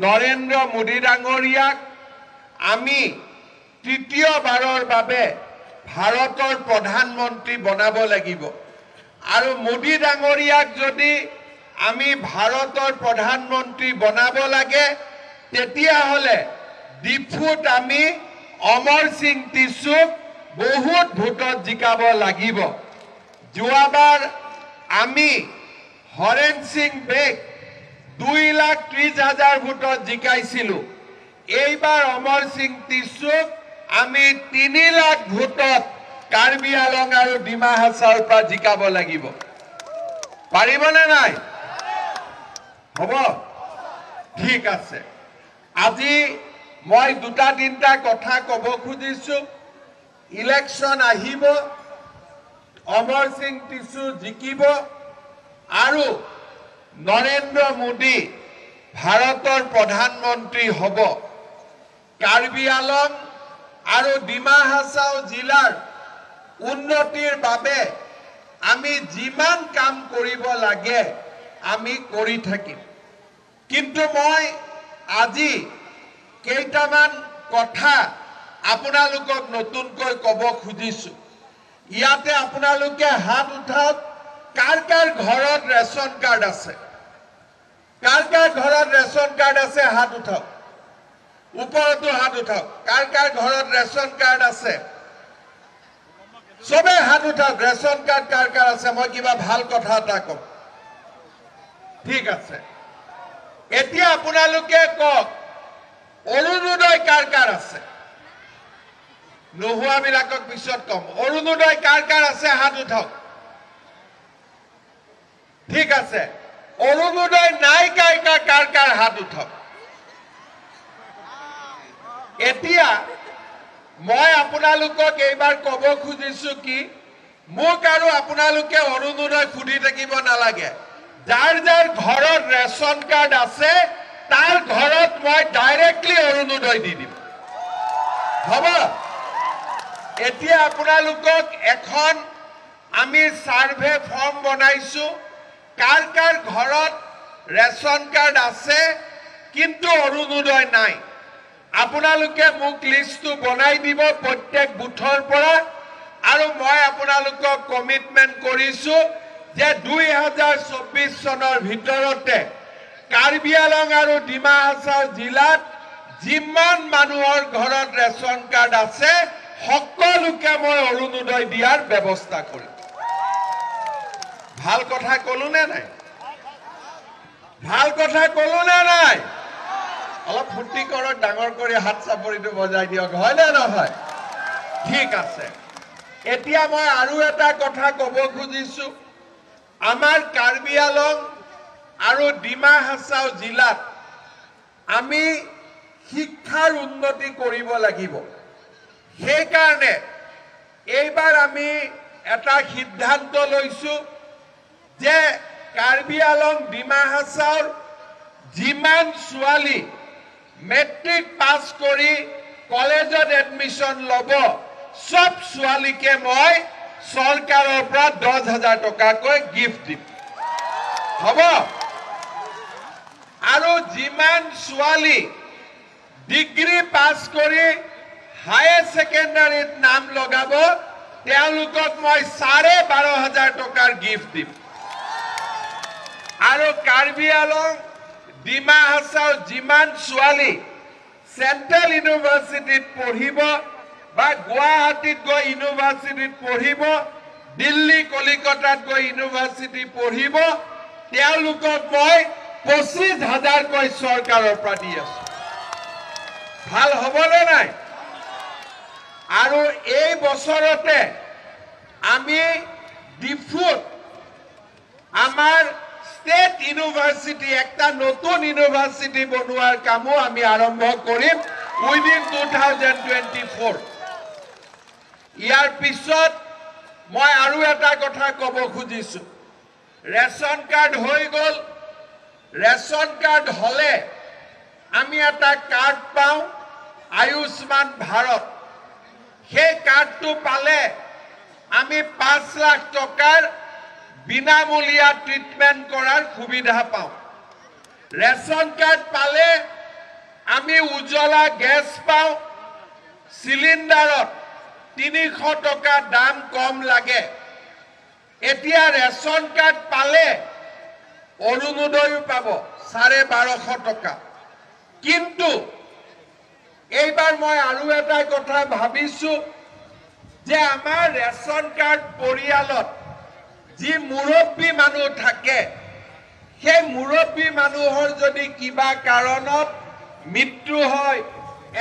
নৰেন্দ্ৰ মোদী ডাঙৰীয়াক আমি তৃতীয়বাৰৰ বাবে ভাৰতৰ প্ৰধানমন্ত্ৰী বনাব লাগিব আৰু মোদী ডাঙৰীয়াক যদি আমি ভাৰতৰ প্ৰধানমন্ত্ৰী বনাব লাগে তেতিয়াহ'লে ডিফুত আমি অমৰ সিং টিছুক বহুত ভোটত জিকাব লাগিব যোৱাবাৰ আমি হৰেন সিং বেগ 2,30,000 ভোটত জিকাইছিলো এইবাৰ অমৰ সিং টিছুক আমি 3 লাখ ভোটত কাৰ্বি আলং আৰু ডিমা হাছাওৰ পৰা জিকাব লাগিব পাৰিবনে নাই হ'ব ঠিক আছে আজি মই দুটা তিনটা কথা কব খুজিছো ইলেকশন আহিব অমৰ সিং টিছু জিকিব আৰু নৰেন্দ্ৰ মোদী ভাৰতৰ প্ৰধানমন্ত্ৰী হ'ব কাৰ্বি আলং আৰু ডিমা হাছাও জিলাৰ উন্নতিৰ বাবে আমি যিমান কাম কৰিব লাগে আমি কৰি থাকিম কিন্তু মই আজি কেইটামান কথা আপোনালোকক নতুনকৈ কব খুজিছো ইয়াতে আপোনালোকে হাত উঠাওক কাৰ কাৰ ঘৰত ৰেচন কাৰ্ড আছে কাৰ কাৰ ঘৰত ৰেচন কাৰ্ড আছে হাত উঠাওক ওপৰতো হাত উঠাওক কাৰ কাৰ ঘৰত ৰেচন কাৰ্ড আছে সবে হাত উঠাওক ৰেচন কাৰ্ড কাৰ কাৰ আছে মই কিবা ভাল কথা এটা কম ঠিক আছে এতিয়া আপোনালোকে কক অৰুণোদয় কাৰ কাৰ আছে নোহোৱা বিলাকক পিছত কম অৰুণোদয় কাৰ কাৰ আছে হাত উঠাওক ঠিক আছে অৰুণোদয় নাই কাৰ কাৰ হাত উঠাওক এতিয়া মই আপোনালোকক এইবাৰ কব খুজিছো কি মোক আৰু আপোনালোকে অৰুণোদয় খুদি থাকিব নালাগে যাৰ যাৰ ঘৰত ৰেচন কাৰ্ড আছে তাৰ ঘৰত মই ডাইৰেক্টলি অৰুণোদয় দি দিম হ'ব এতিয়া আপোনালোকক এখন আমি সাৰ্ভে ফৰ্ম বনাইছো কাৰ কাৰ ঘৰত ৰেচন কাৰ্ড আছে কিন্তু অৰুণোদয় নাই আপোনালোকে মোক লিষ্টটো বনাই দিব প্ৰত্যেক বুথৰ পৰা আৰু মই আপোনালোকক কমিটমেন্ট কৰিছো যে 2024 চনৰ ভিতৰতে কাৰ্বি আলং আৰু ডিমা হাছাও জিলাত যিমান মানুহৰ ঘৰত ৰেচন কাৰ্ড আছে সকলোকে মই অৰুণোদয় দিয়াৰ ব্যৱস্থা কৰিম ভাল কথা কলো নে নাই ভাল কথা কলো নে নাই অলপ ফুটি কৰক ডাঙৰ কৰি হাত চাপৰিটো বজাই দিয়ক হয় নে নহয় ঠিক আছে এতিয়া মই আৰু এটা কথা কব খুজিছো আমাৰ কাৰ্বি আলং আৰু ডিমা হাছাও জিলাত আমি শিক্ষাৰ উন্নতি কৰিব লাগিব সেই কাৰণে এইবাৰ আমি এটা সিদ্ধান্ত লৈছো যে কাৰ্বি আলং ডিমা হাছাওৰ যিমান ছোৱালী মেট্ৰিক পাছ কৰি কলেজত এডমিশন লব সব ছোৱালীকে মই চৰকাৰৰ পৰা 10,000 টকাকৈ গিফ্ট দিম হ'ব আৰু যিমান ছোৱালী ডিগ্ৰী পাছ কৰি হায়াৰ সেকেন্ডাৰীত নাম লগাব তেওঁলোকক মই 12,500 টকাৰ গিফ্ট দিম আৰু কাৰ্বি আলং ডিমা হাছাও যিমান ছোৱালী সেন্ট্ৰেল ইউনিভাৰ্চিটিত পঢ়িব বা গুৱাহাটীত গৈ ইউনিভাৰ্চিটিত পঢ়িব দিল্লী কলিকতাত গৈ ইউনিভাৰ্চিটি পঢ়িব তেওঁলোকক মই 25,000 কৈ চৰকাৰৰ পৰা দি আছো ভাল হ'বনে নাই আৰু এই বছৰতে আমি ডিফুত আমাৰ স্টেট ইউনিভাৰ্চিটি একটা নতুন ইউনিভাৰ্চিটি বনোৱাৰ কামো আমি আৰম্ভ কৰিম উইদিন 2024 ইয়াৰ পিছত মই আৰু এটা কথা কব খুজিছো ৰেচন কাৰ্ড হৈ গল ৰেচন কাৰ্ড হলে আমি এটা কাৰ্ড পাওঁ আয়ুষ্মান ভাৰত সেই কাৰ্ডটো পালে আমি 5 লাখ টকাৰ বিনামূলীয়া ট্ৰিটমেন্ট কৰাৰ সুবিধা পাওঁ ৰেচন কাৰ্ড পালে আমি উজ্জ্বলা গেছ পাওঁ, চিলিণ্ডাৰত 300 টকা দাম কম লাগে। এতিয়া ৰেচন কাৰ্ড পালে অৰুণোদয়ো পাব 1250 টকা। কিন্তু এইবাৰ মই আৰু এটা কথা ভাবিছো যে আমাৰ ৰেচন কাৰ্ড পৰিয়ালত যি মুৰব্বী মানুহ থাকে, সেই মুৰব্বী মানুহৰ যদি কিবা কাৰণত মৃত্যু হয়,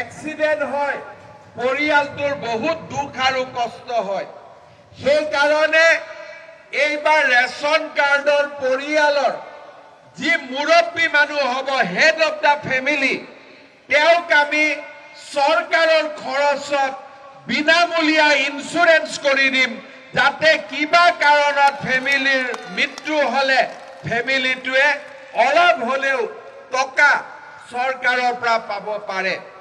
এক্সিডেণ্ট হয়, পৰিয়ালটোৰ বহুত দুখ আৰু কষ্ট হয়। সেইকাৰণে এইবাৰ ৰেচন কাৰ্ডৰ পৰিয়ালৰ যি মুৰব্বী মানুহ হ'ব, হেড অফ দ্য ফেমিলি, তেওঁক আমি চৰকাৰৰ খৰচত বিনামূলীয়া ইঞ্চুৰেঞ্চ কৰি দিম, যাতে কিবা কাৰণত ফেমিলিৰ মৃত্যু হ'লে ফেমিলিটোৱে অলপ হ'লেও টকা চৰকাৰৰ পৰা পাব পাৰে।